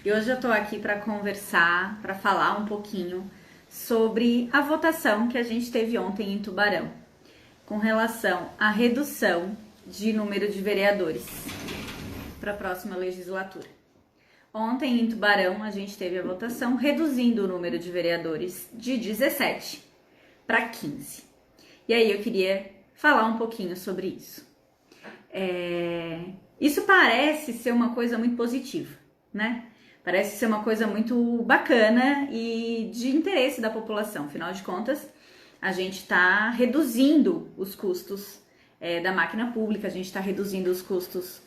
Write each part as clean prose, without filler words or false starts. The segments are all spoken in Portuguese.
E hoje eu tô aqui para conversar, para falar um pouquinho sobre a votação que a gente teve ontem em Tubarão, com relação à redução de número de vereadores para a próxima legislatura. Ontem em Tubarão a gente teve a votação reduzindo o número de vereadores de 17 para 15. E aí eu queria falar um pouquinho sobre isso. Isso parece ser uma coisa muito positiva, né? Parece ser uma coisa muito bacana e de interesse da população. Afinal de contas, a gente está reduzindo os custos da máquina pública, a gente está reduzindo os custos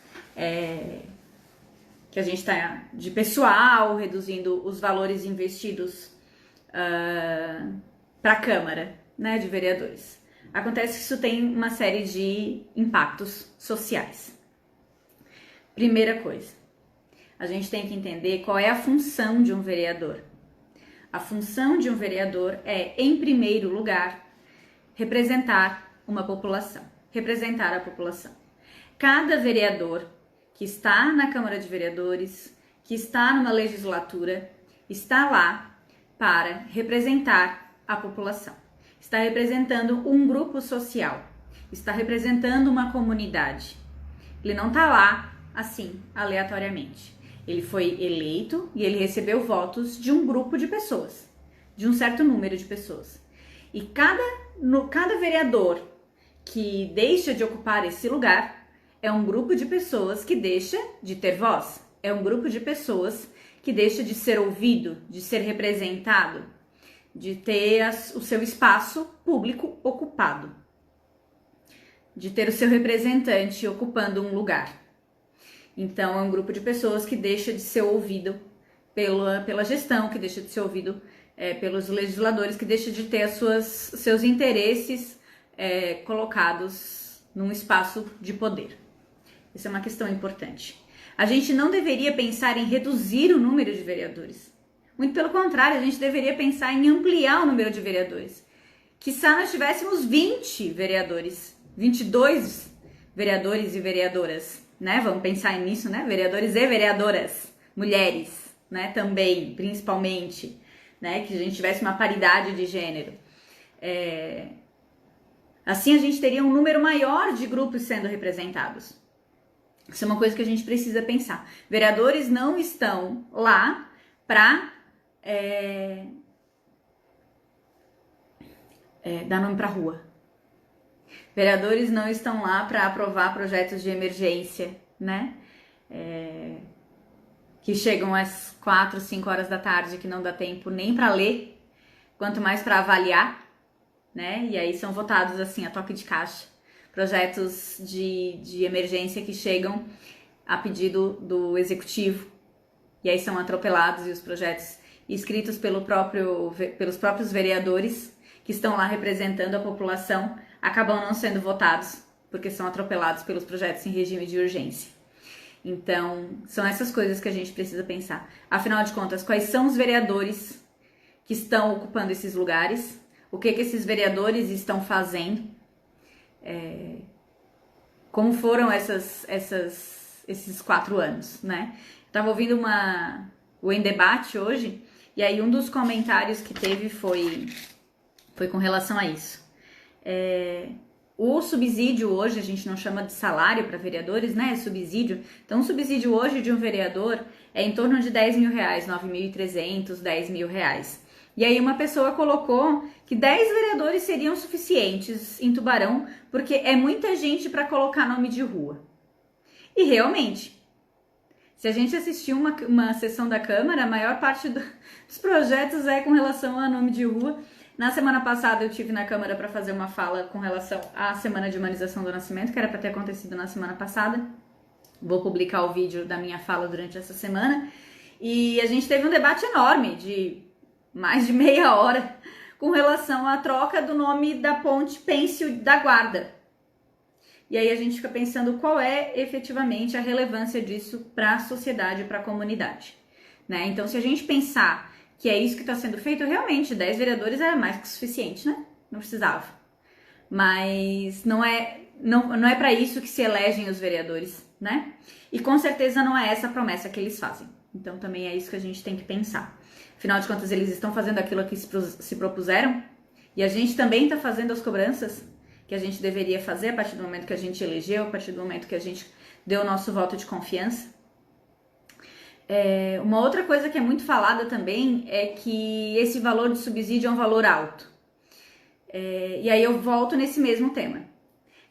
que a gente está de pessoal, reduzindo os valores investidos para a Câmara, né, de Vereadores. Acontece que isso tem uma série de impactos sociais. Primeira coisa, a gente tem que entender qual é a função de um vereador. A função de um vereador é, em primeiro lugar, representar uma população, representar a população. Cada vereador que está na Câmara de Vereadores, que está numa legislatura, está lá para representar a população. Está representando um grupo social, está representando uma comunidade. Ele não está lá assim, aleatoriamente. Ele foi eleito e ele recebeu votos de um grupo de pessoas, de um certo número de pessoas. E cada vereador que deixa de ocupar esse lugar é um grupo de pessoas que deixa de ter voz, é um grupo de pessoas que deixa de ser ouvido, de ser representado, de ter o seu espaço público ocupado, de ter o seu representante ocupando um lugar. Então, é um grupo de pessoas que deixa de ser ouvido pela gestão, que deixa de ser ouvido pelos legisladores, que deixa de ter seus interesses colocados num espaço de poder. Isso é uma questão importante. A gente não deveria pensar em reduzir o número de vereadores. Muito pelo contrário, a gente deveria pensar em ampliar o número de vereadores. Quiçá nós tivéssemos 20 vereadores, 22 vereadores e vereadoras, né? Vamos pensar nisso, né? Vereadores e vereadoras, mulheres, né? Também, principalmente, né? Que a gente tivesse uma paridade de gênero. Assim a gente teria um número maior de grupos sendo representados. Isso é uma coisa que a gente precisa pensar. Vereadores não estão lá para dar nome para rua. Vereadores não estão lá para aprovar projetos de emergência, né? Que chegam às 4, 5 horas da tarde, que não dá tempo nem para ler, quanto mais para avaliar, né? E aí são votados assim a toque de caixa. Projetos de emergência que chegam a pedido do executivo e aí são atropelados e os projetos escritos pelos próprios vereadores que estão lá representando a população acabam não sendo votados porque são atropelados pelos projetos em regime de urgência. Então, são essas coisas que a gente precisa pensar. Afinal de contas, quais são os vereadores que estão ocupando esses lugares? O que esses vereadores estão fazendo? Como foram esses 4 anos, né? Estava ouvindo o Em Debate hoje, e aí um dos comentários que teve foi com relação a isso. O subsídio hoje, a gente não chama de salário para vereadores, né? É subsídio. Então, o subsídio hoje de um vereador é em torno de 10 mil reais, 9.300, 10 mil reais. E aí uma pessoa colocou que 10 vereadores seriam suficientes em Tubarão, porque é muita gente para colocar nome de rua. E realmente, se a gente assistir uma sessão da Câmara, a maior parte dos projetos é com relação a nome de rua. Na semana passada eu estive na Câmara para fazer uma fala com relação à Semana de Humanização do Nascimento, que era para ter acontecido na semana passada. Vou publicar o vídeo da minha fala durante essa semana. E a gente teve um debate enorme de mais de meia hora com relação à troca do nome da ponte Pêncio da Guarda. E aí a gente fica pensando qual é efetivamente a relevância disso para a sociedade, para a comunidade, né? Então, se a gente pensar que é isso que está sendo feito, realmente 10 vereadores era mais que suficiente, né? Não precisava. Mas não é para isso que se elegem os vereadores, né? E com certeza não é essa a promessa que eles fazem. Então também é isso que a gente tem que pensar. Afinal de contas, eles estão fazendo aquilo que se propuseram e a gente também está fazendo as cobranças que a gente deveria fazer a partir do momento que a gente elegeu, a partir do momento que a gente deu o nosso voto de confiança. Uma outra coisa que é muito falada também é que esse valor de subsídio é um valor alto. E aí eu volto nesse mesmo tema.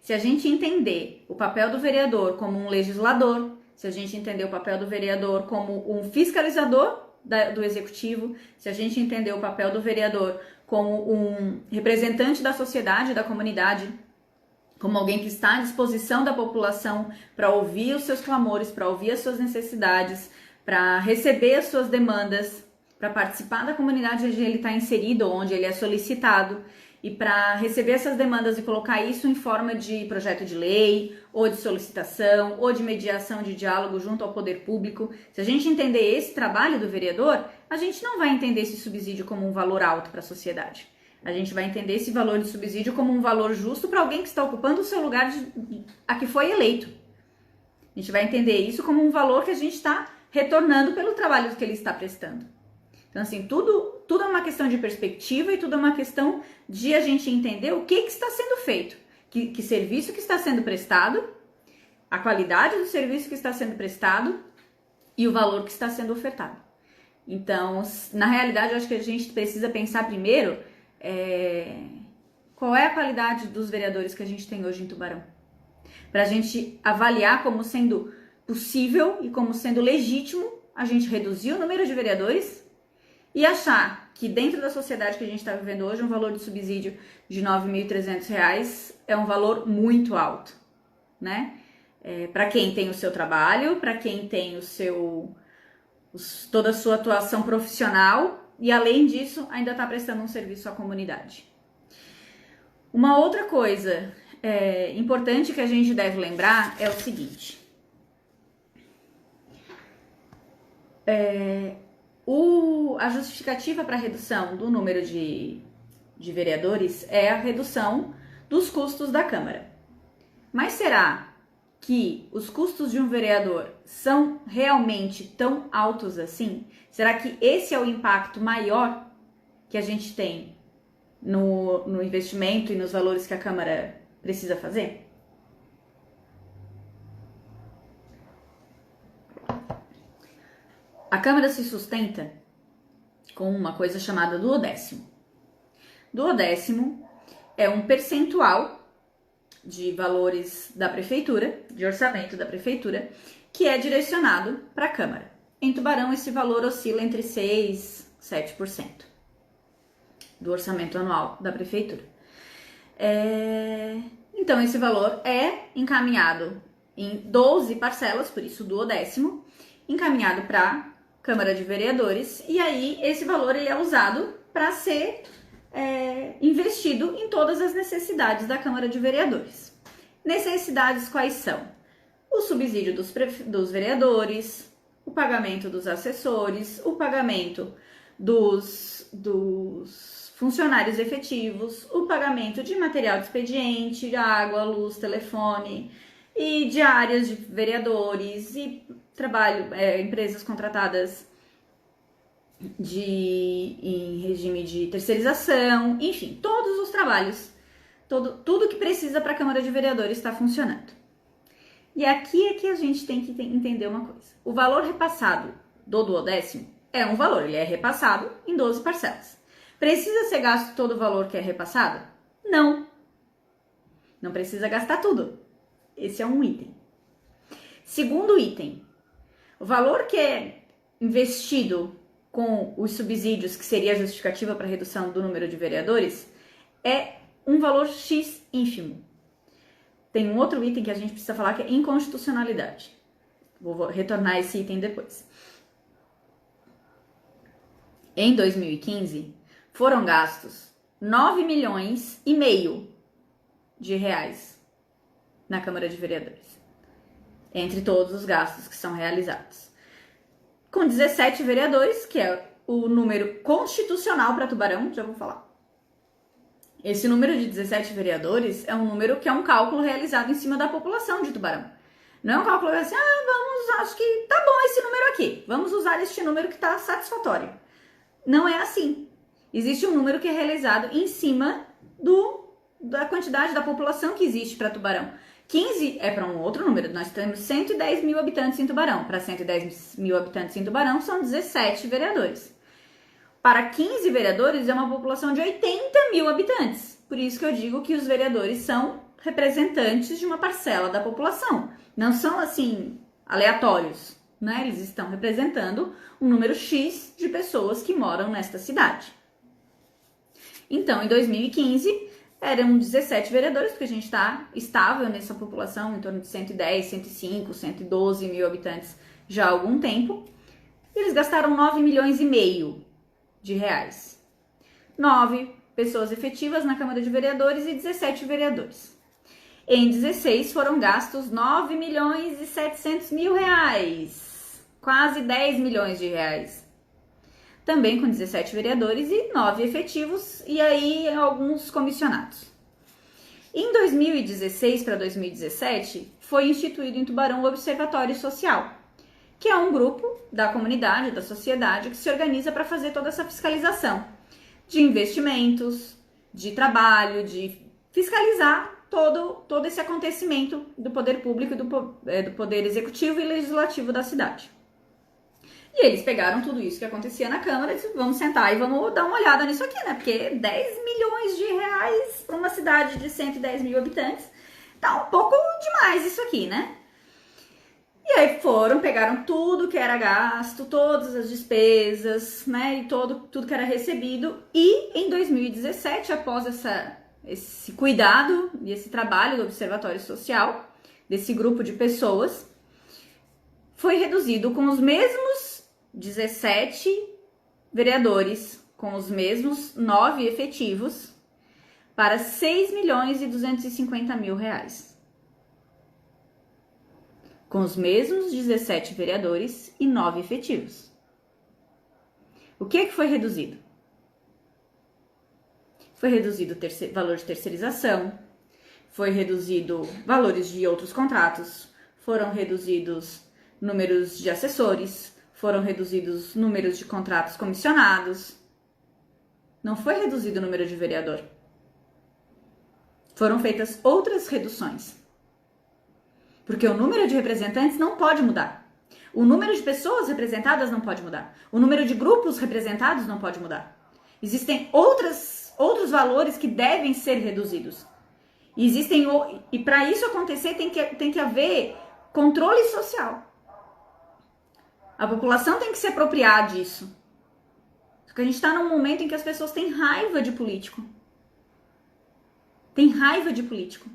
Se a gente entender o papel do vereador como um legislador, se a gente entender o papel do vereador como um fiscalizador do executivo, se a gente entender o papel do vereador como um representante da sociedade, da comunidade, como alguém que está à disposição da população para ouvir os seus clamores, para ouvir as suas necessidades, para receber as suas demandas, para participar da comunidade onde ele está inserido, onde ele é solicitado, e para receber essas demandas e colocar isso em forma de projeto de lei, ou de solicitação, ou de mediação de diálogo junto ao poder público. Se a gente entender esse trabalho do vereador, a gente não vai entender esse subsídio como um valor alto para a sociedade. A gente vai entender esse valor de subsídio como um valor justo para alguém que está ocupando o seu lugar a que foi eleito. A gente vai entender isso como um valor que a gente está retornando pelo trabalho que ele está prestando. Então, assim, tudo é uma questão de perspectiva e tudo é uma questão de a gente entender o que está sendo feito, que serviço que está sendo prestado, a qualidade do serviço que está sendo prestado e o valor que está sendo ofertado. Então, na realidade, eu acho que a gente precisa pensar primeiro qual é a qualidade dos vereadores que a gente tem hoje em Tubarão, para a gente avaliar como sendo possível e como sendo legítimo a gente reduzir o número de vereadores e achar que dentro da sociedade que a gente está vivendo hoje, um valor de subsídio de R$ 9.300 é um valor muito alto, né? Para quem tem o seu trabalho, para quem tem toda a sua atuação profissional e, além disso, ainda está prestando um serviço à comunidade. Uma outra coisa importante que a gente deve lembrar é o seguinte. A justificativa para a redução do número de vereadores é a redução dos custos da Câmara. Mas será que os custos de um vereador são realmente tão altos assim? Será que esse é o impacto maior que a gente tem no investimento e nos valores que a Câmara precisa fazer? A Câmara se sustenta com uma coisa chamada duodécimo. Duodécimo é um percentual de valores da prefeitura, de orçamento da prefeitura, que é direcionado para a Câmara. Em Tubarão, esse valor oscila entre 6% e 7% do orçamento anual da prefeitura. Então, esse valor é encaminhado em 12 parcelas, por isso duodécimo, encaminhado para a Câmara de Vereadores, e aí esse valor ele é usado para ser investido em todas as necessidades da Câmara de Vereadores. Necessidades quais são? O subsídio dos vereadores, o pagamento dos assessores, o pagamento dos funcionários efetivos, o pagamento de material de expediente, água, luz, telefone e diárias de vereadores e empresas contratadas em regime de terceirização, enfim, todos os trabalhos, tudo que precisa para a Câmara de Vereadores está funcionando. E aqui é que a gente tem que entender uma coisa. O valor repassado do duodécimo é um valor, ele é repassado em 12 parcelas. Precisa ser gasto todo o valor que é repassado? Não. Não precisa gastar tudo. Esse é um item. Segundo item, o valor que é investido com os subsídios, que seria a justificativa para a redução do número de vereadores, é um valor X ínfimo. Tem um outro item que a gente precisa falar que é inconstitucionalidade. Vou retornar esse item depois. Em 2015, foram gastos 9,5 milhões de reais na Câmara de Vereadores, entre todos os gastos que são realizados. Com 17 vereadores, que é o número constitucional para Tubarão, já vou falar. Esse número de 17 vereadores é um número que é um cálculo realizado em cima da população de Tubarão. Não é um cálculo assim, acho que tá bom esse número aqui, vamos usar este número que tá satisfatório. Não é assim. Existe um número que é realizado em cima da quantidade da população que existe para Tubarão. 15 é para um outro número, nós temos 110 mil habitantes em Tubarão. Para 110 mil habitantes em Tubarão são 17 vereadores. Para 15 vereadores é uma população de 80 mil habitantes. Por isso que eu digo que os vereadores são representantes de uma parcela da população. Não são, assim, aleatórios, né? Eles estão representando um número X de pessoas que moram nesta cidade. Então, em 2015, eram 17 vereadores, porque a gente está estável nessa população, em torno de 110, 105, 112 mil habitantes já há algum tempo. E eles gastaram 9 milhões e meio de reais. 9 pessoas efetivas na Câmara de Vereadores e 17 vereadores. Em 16 foram gastos 9 milhões e 700 mil reais, quase 10 milhões de reais. Também com 17 vereadores e 9 efetivos e aí alguns comissionados. Em 2016 para 2017 foi instituído em Tubarão o Observatório Social, que é um grupo da comunidade, da sociedade, que se organiza para fazer toda essa fiscalização de investimentos, de trabalho, de fiscalizar todo esse acontecimento do poder público, do poder executivo e legislativo da cidade. E eles pegaram tudo isso que acontecia na Câmara e disseram, vamos sentar e vamos dar uma olhada nisso aqui, né? Porque 10 milhões de reais para uma cidade de 110 mil habitantes tá um pouco demais isso aqui, né? E aí pegaram tudo que era gasto, todas as despesas, né, e tudo que era recebido. E em 2017, após esse cuidado e esse trabalho do Observatório Social, desse grupo de pessoas, foi reduzido com os mesmos 17 vereadores, com os mesmos 9 efetivos, para 6 milhões e 250 mil reais. Com os mesmos 17 vereadores e 9 efetivos. O que foi reduzido? Foi reduzido o valor de terceirização, foi reduzido valores de outros contratos, foram reduzidos números de assessores, foram reduzidos números de contratos comissionados. Não foi reduzido o número de vereador. Foram feitas outras reduções. Porque o número de representantes não pode mudar. O número de pessoas representadas não pode mudar. O número de grupos representados não pode mudar. Existem outros valores que devem ser reduzidos. E para isso acontecer tem que haver controle social. A população tem que se apropriar disso. Porque a gente está num momento em que as pessoas têm raiva de político. Tem raiva de político.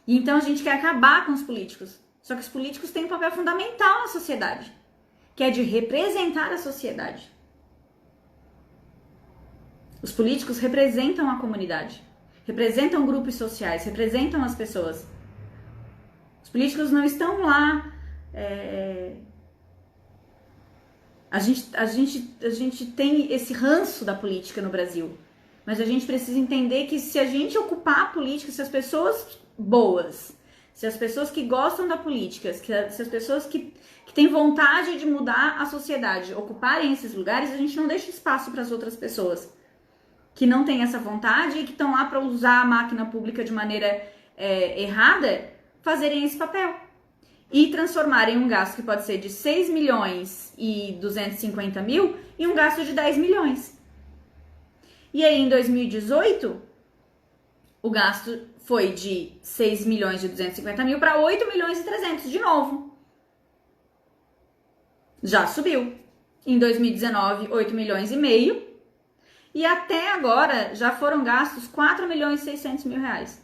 E então a gente quer acabar com os políticos. Só que os políticos têm um papel fundamental na sociedade, que é de representar a sociedade. Os políticos representam a comunidade, representam grupos sociais, representam as pessoas. Os políticos não estão lá... A gente tem esse ranço da política no Brasil, mas a gente precisa entender que se a gente ocupar a política, se as pessoas boas, se as pessoas que gostam da política, se as pessoas que têm vontade de mudar a sociedade ocuparem esses lugares, a gente não deixa espaço para as outras pessoas que não têm essa vontade e que estão lá para usar a máquina pública de maneira errada, fazerem esse papel e transformarem um gasto que pode ser de 6 milhões e 250 mil em um gasto de 10 milhões. E aí, em 2018, o gasto foi de 6 milhões e 250 mil para 8 milhões e 300 de novo. Já subiu. Em 2019, 8 milhões e meio. E até agora já foram gastos 4 milhões e 600 mil reais.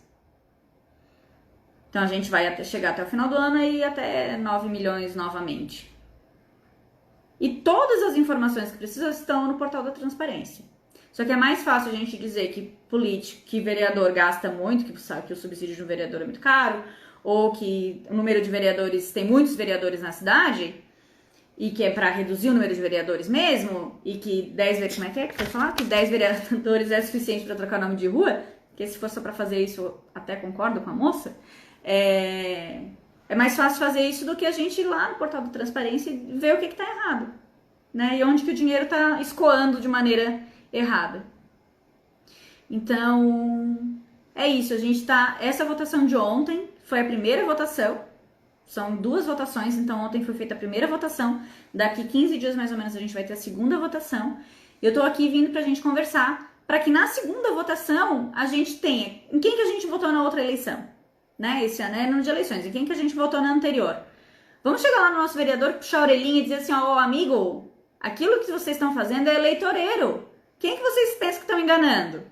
Então a gente vai chegar até o final do ano e até 9 milhões novamente. E todas as informações que precisam estão no portal da transparência. Só que é mais fácil a gente dizer que vereador gasta muito, que sabe que o subsídio de um vereador é muito caro, ou que o número de vereadores, tem muitos vereadores na cidade, e que é para reduzir o número de vereadores mesmo, e que 10 vereadores, como é que foi falar? Que 10 vereadores é suficiente para trocar nome de rua, que se fosse só para fazer isso, eu até concordo com a moça. É mais fácil fazer isso do que a gente ir lá no portal da transparência e ver o que está errado, né? E onde que o dinheiro está escoando de maneira errada. Então, é isso. A gente tá. Essa votação de ontem foi a primeira votação. São 2 votações, então ontem foi feita a primeira votação. Daqui 15 dias mais ou menos a gente vai ter a segunda votação. Eu tô aqui vindo pra gente conversar, para que na segunda votação a gente tenha. Em quem que a gente votou na outra eleição? Né? Esse ano é ano de eleições. Em quem que a gente votou na anterior? Vamos chegar lá no nosso vereador, puxar a orelhinha e dizer assim: ó, amigo, aquilo que vocês estão fazendo é eleitoreiro. Quem que vocês pensam que estão enganando?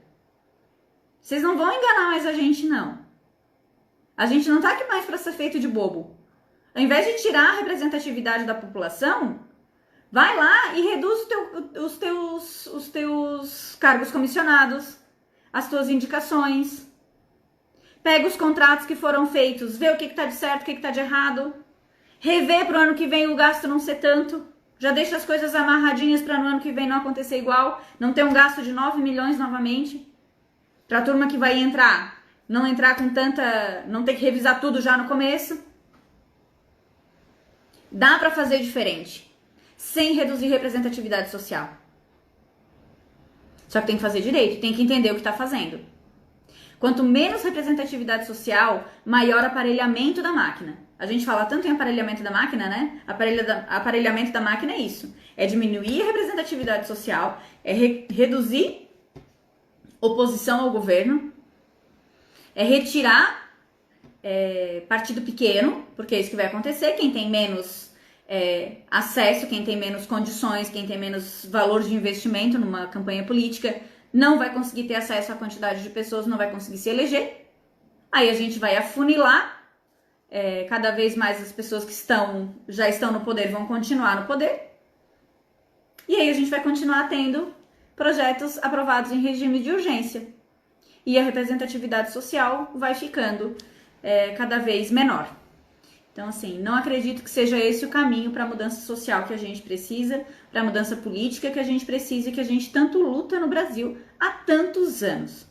Vocês não vão enganar mais a gente, não. A gente não tá aqui mais para ser feito de bobo. Ao invés de tirar a representatividade da população, vai lá e reduz os teus cargos comissionados, as tuas indicações. Pega os contratos que foram feitos, vê o que tá de certo, o que tá de errado. Revê pro ano que vem o gasto não ser tanto. Já deixa as coisas amarradinhas para no ano que vem não acontecer igual. Não ter um gasto de 9 milhões novamente. Para a turma que vai entrar, não entrar com tanta... não ter que revisar tudo já no começo. Dá para fazer diferente, sem reduzir representatividade social. Só que tem que fazer direito, tem que entender o que está fazendo. Quanto menos representatividade social, maior aparelhamento da máquina. A gente fala tanto em aparelhamento da máquina, né? Aparelhamento da máquina é isso. É diminuir a representatividade social, é reduzir oposição ao governo, é retirar partido pequeno, porque é isso que vai acontecer. Quem tem menos acesso, quem tem menos condições, quem tem menos valor de investimento numa campanha política, não vai conseguir ter acesso à quantidade de pessoas, não vai conseguir se eleger. Aí a gente vai afunilar, cada vez mais as pessoas que já estão no poder vão continuar no poder, e aí a gente vai continuar tendo projetos aprovados em regime de urgência. E a representatividade social vai ficando cada vez menor. Então, assim, não acredito que seja esse o caminho para a mudança social que a gente precisa, para a mudança política que a gente precisa e que a gente tanto luta no Brasil há tantos anos.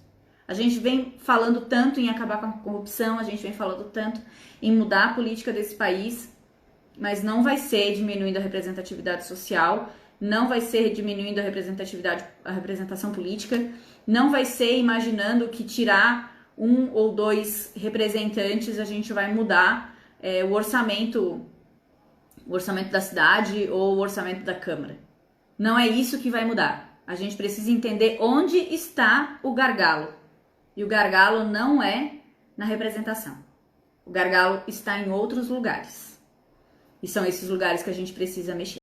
A gente vem falando tanto em acabar com a corrupção, a gente vem falando tanto em mudar a política desse país, mas não vai ser diminuindo a representatividade social, não vai ser diminuindo a representação política, não vai ser imaginando que tirar 1 ou 2 representantes a gente vai mudar o orçamento da cidade ou o orçamento da Câmara. Não é isso que vai mudar. A gente precisa entender onde está o gargalo. E o gargalo não é na representação. O gargalo está em outros lugares. E são esses lugares que a gente precisa mexer.